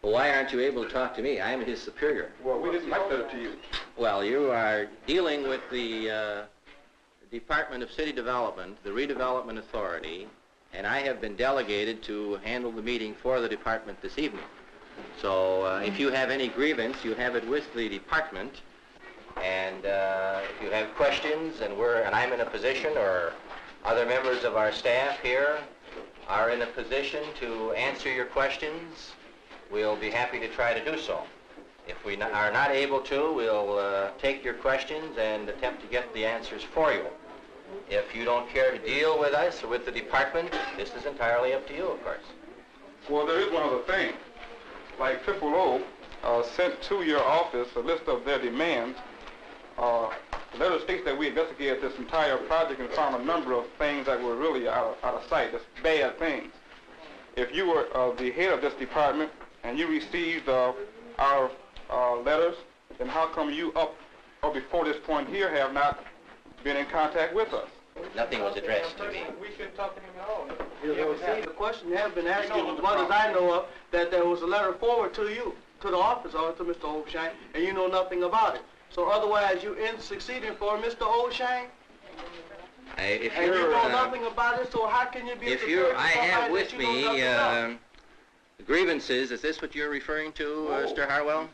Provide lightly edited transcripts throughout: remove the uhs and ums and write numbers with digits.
Well, why aren't you able to talk to me? I am his superior. Well, we didn't write that to you. Well, you are dealing with the Department of City Development, the Redevelopment Authority, and I have been delegated to handle the meeting for the department this evening. So if you have any grievance, you have it with the department, and if you have questions, and I'm in a position, or other members of our staff here are in a position to answer your questions, we'll be happy to try to do so. If we are not able to, we'll take your questions and attempt to get the answers for you. If you don't care to deal with us or with the department, this is entirely up to you, of course. Well, there is one other thing. Like Triple O sent to your office a list of their demands. The letter states that we investigated this entire project and found a number of things that were really out of sight, just bad things. If you were the head of this department and you received our letters, then how come you up or before this point here have not been in contact with us? Nothing was addressed to me. We shouldn't talk to him at all. The question you have been asking, as well as I know of, that there was a letter forwarded to you, to the office, or to Mr. O'Shane, and you know nothing about it. So otherwise, you in succeeding for Mr. O'Shane? And you know nothing about it, so how can you be prepared I have with me grievances. Is this what you're referring to, Mr. Harwell?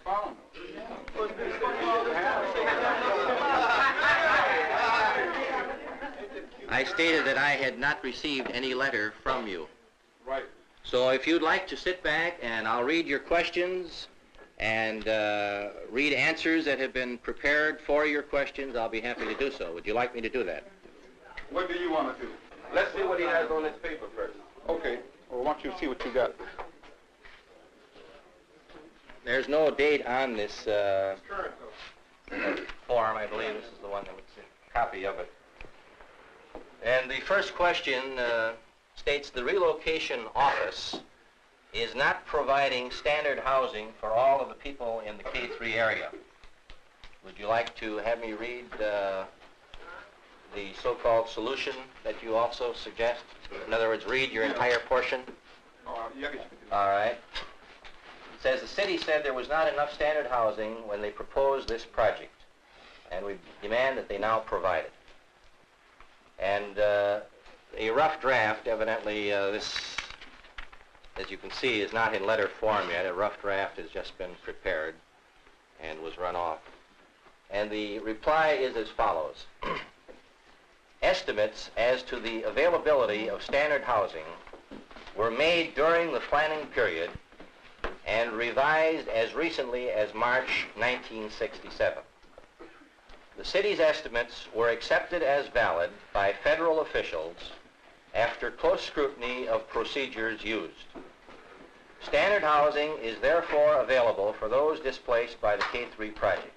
I stated that I had not received any letter from you. Right. So if you'd like to sit back, and I'll read your questions and read answers that have been prepared for your questions, I'll be happy to do so. Would you like me to do that? What do you want to do? Let's see what he has on this paper first. Okay. Well, why don't you see what you got? There's no date on this Current, form. I believe this is the one that was a copy of it. And the first question states the relocation office is not providing standard housing for all of the people in the K3 area. Would you like to have me read the so-called solution that you also suggest? In other words, read your entire portion? Yeah. All right. It says the city said there was not enough standard housing when they proposed this project, and we demand that they now provide it. And a rough draft, evidently this, as you can see, is not in letter form yet. A rough draft has just been prepared and was run off. And the reply is as follows. Estimates as to the availability of standard housing were made during the planning period and revised as recently as March 1967. The city's estimates were accepted as valid by federal officials after close scrutiny of procedures used. Standard housing is therefore available for those displaced by the K3 project.